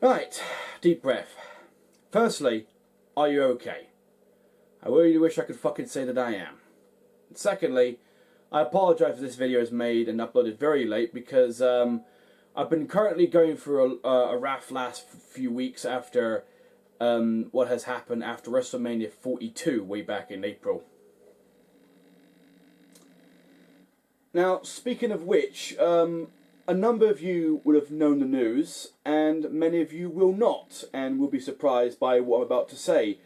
Right, deep breath. Firstly, are you okay? I really wish I could fucking say that I am. Secondly, I apologise if this video is made and uploaded very late because I've been currently going through a rough last few weeks after what has happened after WrestleMania 42 way back in April. Now, speaking of which, a number of you would have known the news, and many of you will not, and will be surprised by what I'm about to say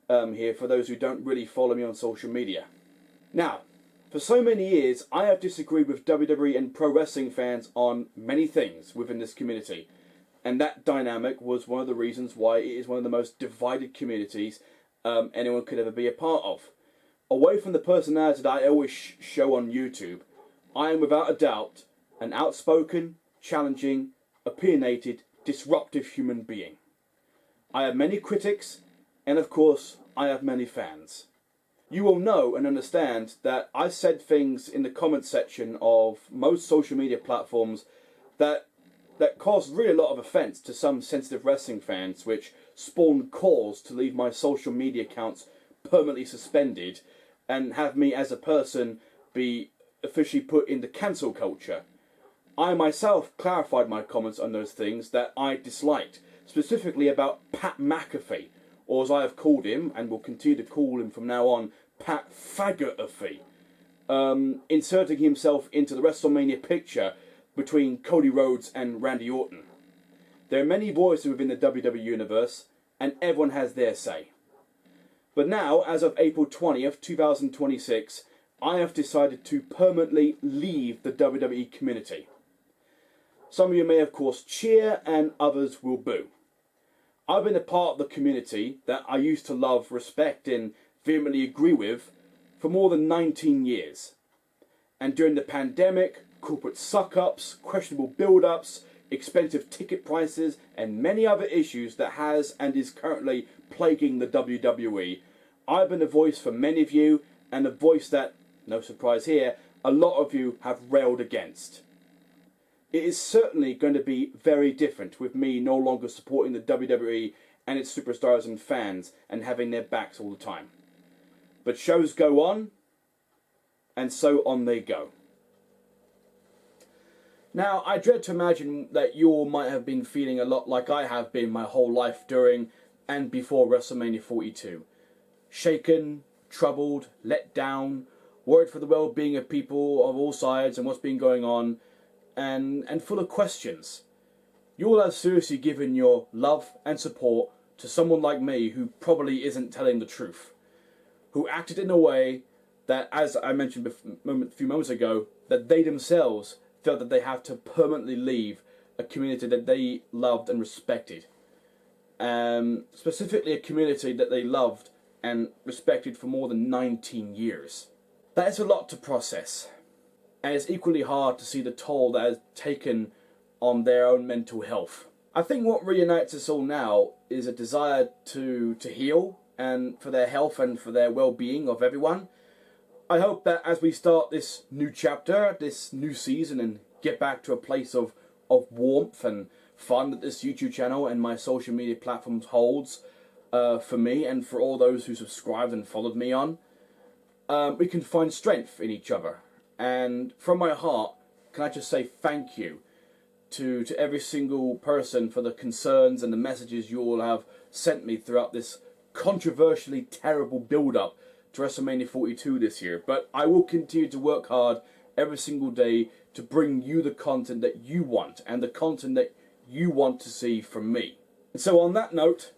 here for those who don't really follow me on social media. Now, for so many years, I have disagreed with WWE and pro wrestling fans on many things within this community, and that dynamic was one of the reasons why it is one of the most divided communities anyone could ever be a part of. Away from the personality that I always show on YouTube, I am without a doubt an outspoken, challenging, opinionated, disruptive human being. I have many critics, and of course, I have many fans. You will know and understand that I said things in the comment section of most social media platforms that caused really a lot of offence to some sensitive wrestling fans, which spawned calls to leave my social media accounts permanently suspended and have me as a person be officially put into cancel culture. I myself clarified my comments on those things that I disliked, specifically about Pat McAfee, or as I have called him, and will continue to call him from now on, Pat Faggot-afee, inserting himself into the WrestleMania picture between Cody Rhodes and Randy Orton. There are many voices within the WWE universe, and everyone has their say. But now, as of April 20th, 2026, I have decided to permanently leave the WWE community. Some of you may of course cheer and others will boo. I've been a part of the community that I used to love, respect and vehemently agree with for more than 19 years. And during the pandemic, corporate suck-ups, questionable build-ups, expensive ticket prices and many other issues that has and is currently plaguing the WWE, I've been a voice for many of you, and a voice that, no surprise here, a lot of you have railed against. It is certainly going to be very different with me no longer supporting the WWE and its superstars and fans and having their backs all the time. But shows go on, and so on they go. Now, I dread to imagine that you all might have been feeling a lot like I have been my whole life during and before WrestleMania 42. Shaken, troubled, let down, worried for the well-being of people of all sides and what's been going on, and full of questions. You all have seriously given your love and support to someone like me who probably isn't telling the truth, who acted in a way that, as I mentioned a few moments ago, that they themselves felt that they have to permanently leave a community that they loved and respected. Specifically a community that they loved and respected for more than 19 years. That is a lot to process, and it's equally hard to see the toll that has taken on their own mental health. I think what reunites us all now is a desire to heal, and for their health and for their well-being of everyone. I hope that as we start this new chapter, this new season, and get back to a place of warmth and fun that this YouTube channel and my social media platforms holds for me and for all those who subscribed and followed me on, we can find strength in each other. And from my heart, can I just say thank you to every single person for the concerns and the messages you all have sent me throughout this controversially terrible build-up to WrestleMania 42 this year. But I will continue to work hard every single day to bring you the content that you want and the content that you want to see from me. And so on that note,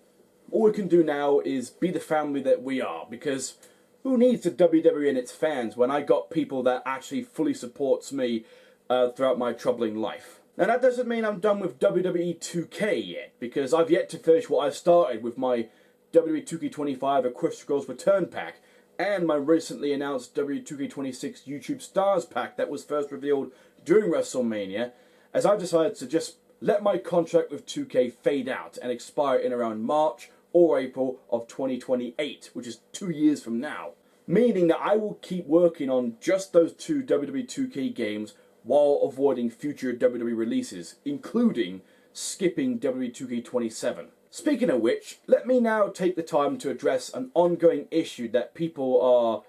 all we can do now is be the family that we are, because who needs the WWE and its fans when I got people that actually fully supports me throughout my troubling life? Now that doesn't mean I'm done with WWE 2K yet, because I've yet to finish what I've started with my WWE 2K25 Equestria Girls Return Pack and my recently announced WWE 2K26 YouTube Stars Pack that was first revealed during WrestleMania, as I've decided to just let my contract with 2K fade out and expire in around March or April of 2028, which is 2 years from now. Meaning that I will keep working on just those two WWE 2K games while avoiding future WWE releases, including skipping WWE 2K27. Speaking of which, let me now take the time to address an ongoing issue that people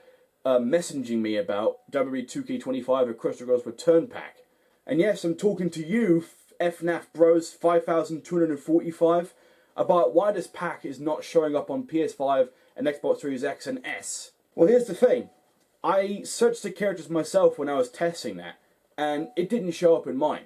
are messaging me about WWE 2K25 Equestria Girls Return Pack. And yes, I'm talking to you, FNAF Bros 5245, about why this pack is not showing up on PS5 and Xbox Series X and S. Well, here's the thing. I searched the characters myself when I was testing that, and it didn't show up in mine.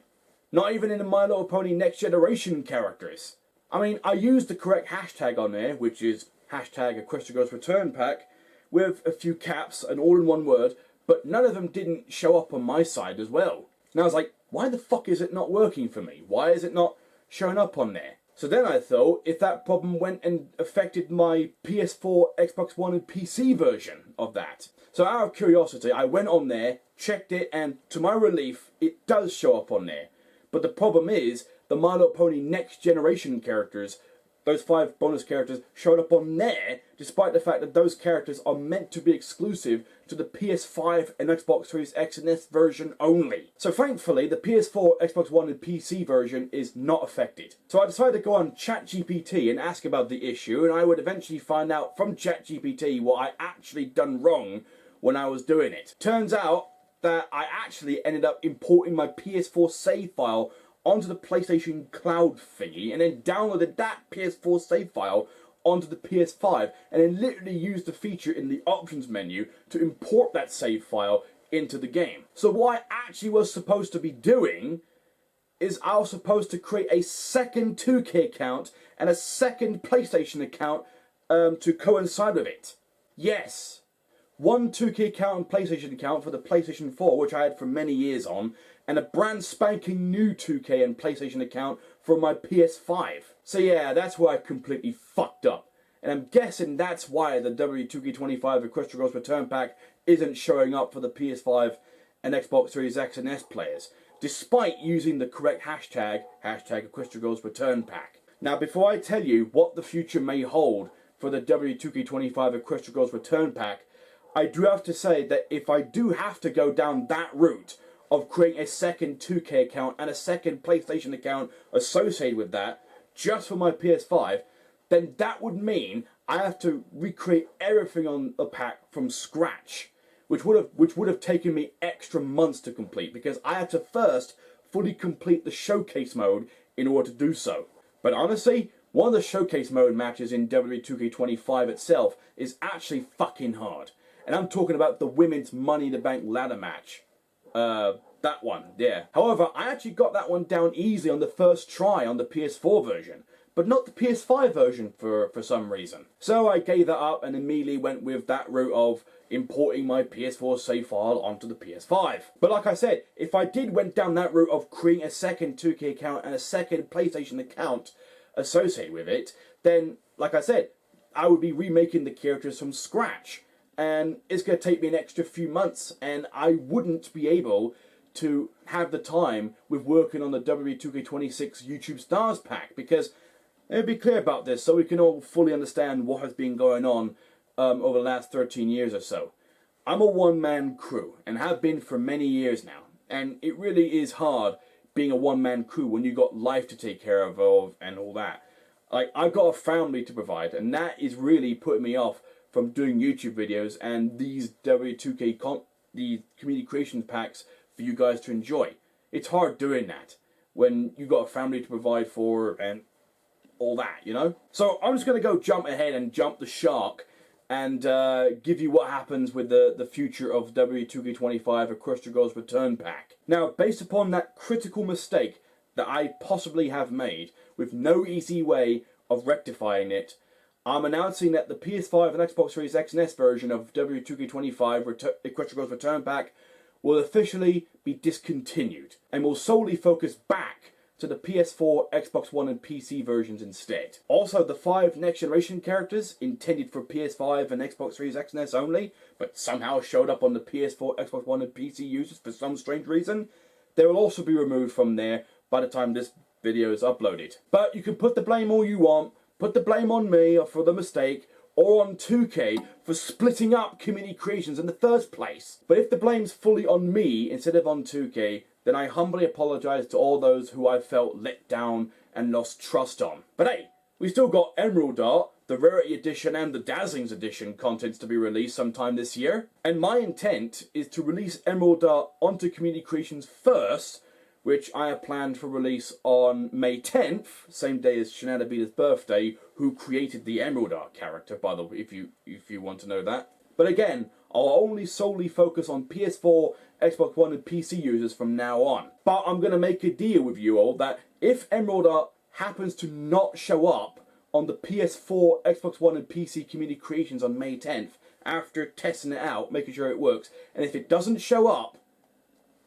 Not even in the My Little Pony Next Generation characters. I mean, I used the correct hashtag on there, which is hashtag Equestria Girls Return Pack, with a few caps and all in one word, but none of them didn't show up on my side as well. And I was like, why the fuck is it not working for me? Why is it not showing up on there? So then I thought, if that problem went and affected my PS4, Xbox One and PC version of that. So out of curiosity, I went on there, checked it, and to my relief, it does show up on there. But the problem is, the My Little Pony Next Generation characters, those 5 bonus characters, showed up on there, despite the fact that those characters are meant to be exclusive to the PS5 and Xbox Series X and S version only. So thankfully, the PS4, Xbox One and PC version is not affected. So I decided to go on ChatGPT and ask about the issue, and I would eventually find out from ChatGPT what I actually done wrong when I was doing it. Turns out that I actually ended up importing my PS4 save file onto the PlayStation Cloud thingy, and then downloaded that PS4 save file onto the PS5, and then literally used the feature in the options menu to import that save file into the game. So what I actually was supposed to be doing is I was supposed to create a second 2K account and a second PlayStation account to coincide with it. Yes. One 2K account and PlayStation account for the PlayStation 4, which I had for many years on, and a brand spanking new 2K and PlayStation account for my PS5. So yeah, that's where I completely fucked up. And I'm guessing that's why the W2K25 Equestria Girls Return Pack isn't showing up for the PS5 and Xbox Series X and S players, despite using the correct hashtag Equestria Girls Return Pack. Now, before I tell you what the future may hold for the W2K25 Equestria Girls Return Pack, I do have to say that if I do have to go down that route of creating a second 2K account and a second PlayStation account associated with that, just for my PS5, then that would mean I have to recreate everything on the pack from scratch, which would have taken me extra months to complete, because I had to first fully complete the showcase mode in order to do so. But honestly, one of the showcase mode matches in WWE2K25 itself is actually fucking hard. And I'm talking about the women's Money in the Bank ladder match. That one, yeah. However, I actually got that one down easily on the first try on the PS4 version, but not the PS5 version for some reason. So I gave that up and immediately went with that route of importing my PS4 save file onto the PS5. But like I said, if I went down that route of creating a second 2K account and a second PlayStation account associated with it, then, like I said, I would be remaking the characters from scratch. And it's going to take me an extra few months, and I wouldn't be able to have the time with working on the WWE2K26 YouTube Stars pack, because let me be clear about this so we can all fully understand what has been going on over the last 13 years or so. I'm a one-man crew, and have been for many years now, and it really is hard being a one-man crew when you've got life to take care of and all that. Like, I've got a family to provide, and that is really putting me off from doing YouTube videos and these W2K the community creation packs for you guys to enjoy. It's hard doing that when you've got a family to provide for and all that, you know? So I'm just going to go jump ahead and jump the shark and give you what happens with the future of W2K25 Equestria Girls Return Pack. Now, based upon that critical mistake that I possibly have made, with no easy way of rectifying it, I'm announcing that the PS5 and Xbox Series X and S version of W2K25 Equestria Girls Return Pack will officially be discontinued and will solely focus back to the PS4, Xbox One and PC versions instead. Also, the 5 next generation characters intended for PS5 and Xbox Series X and S only, but somehow showed up on the PS4, Xbox One and PC users for some strange reason, they will also be removed from there by the time this video is uploaded. But you can put the blame all you want. Put the blame on me for the mistake, or on 2K for splitting up community creations in the first place. But if the blame's fully on me instead of on 2K, then I humbly apologise to all those who I felt let down and lost trust on. But hey, we still got Emerald Art, the Rarity Edition and the Dazzlings Edition contents to be released sometime this year. And my intent is to release Emerald Art onto Community Creations first, which I have planned for release on May 10th, same day as Shanana Beta's birthday, who created the Emerald Art character, by the way, if you want to know that. But again, I'll only solely focus on PS4, Xbox One and PC users from now on. But I'm going to make a deal with you all that if Emerald Art happens to not show up on the PS4, Xbox One and PC Community Creations on May 10th, after testing it out, making sure it works, and if it doesn't show up,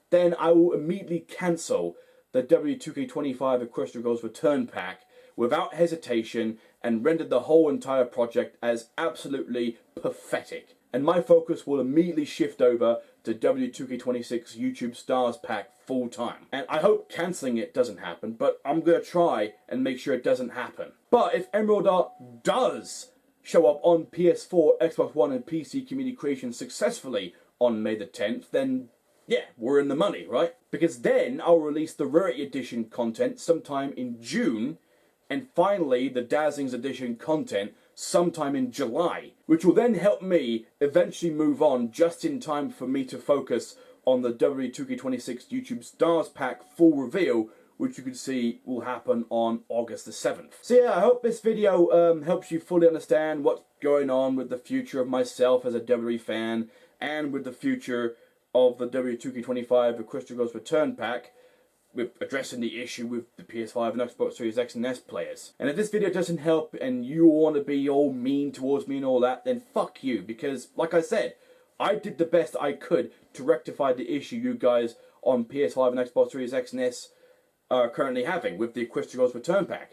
then I will immediately cancel the W2K25 Equestria Girls Return Pack without hesitation and render the whole entire project as absolutely pathetic. And my focus will immediately shift over to W2K26 YouTube Stars Pack full time. And I hope cancelling it doesn't happen, but I'm going to try and make sure it doesn't happen. But if Emerald Art does show up on PS4, Xbox One and PC Community Creations successfully on May the 10th, then yeah, we're in the money, right? Because then I'll release the Rarity Edition content sometime in June, and finally the Dazzlings Edition content sometime in July, which will then help me eventually move on just in time for me to focus on the W2K26 YouTube Stars Pack full reveal, which you can see will happen on August the 7th. So yeah, I hope this video helps you fully understand what's going on with the future of myself as a WWE fan, and with the future of the W2K25 Equestria Girls Return Pack, with addressing the issue with the PS5 and Xbox Series X and S players. And if this video doesn't help and you want to be all mean towards me and all that, then fuck you, because like I said, I did the best I could to rectify the issue you guys on PS5 and Xbox Series X and S are currently having with the Equestria Girls Return Pack.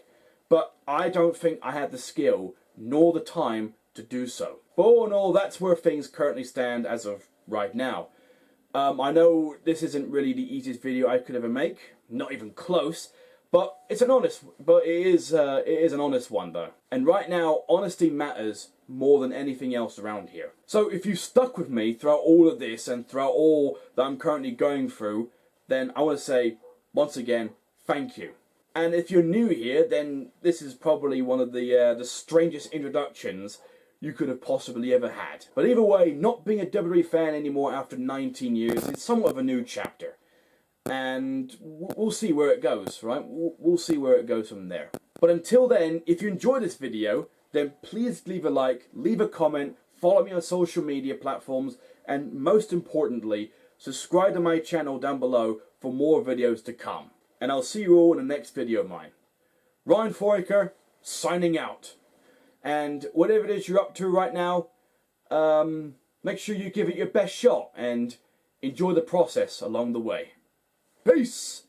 But I don't think I had the skill nor the time to do so. But all in all, that's where things currently stand as of right now. I know this isn't really the easiest video I could ever make, not even close, but it is an honest one though. And right now, honesty matters more than anything else around here. So if you've stuck with me throughout all of this and throughout all that I'm currently going through, then I want to say, once again, thank you. And if you're new here, then this is probably one of the strangest introductions you could have possibly ever had. But either way, not being a WWE fan anymore after 19 years is somewhat of a new chapter. And we'll see where it goes, right? We'll see where it goes from there. But until then, if you enjoyed this video, then please leave a like, leave a comment, follow me on social media platforms, and most importantly, subscribe to my channel down below for more videos to come. And I'll see you all in the next video of mine. Ryan Fouracre, signing out. And whatever it is you're up to right now, make sure you give it your best shot and enjoy the process along the way. Peace!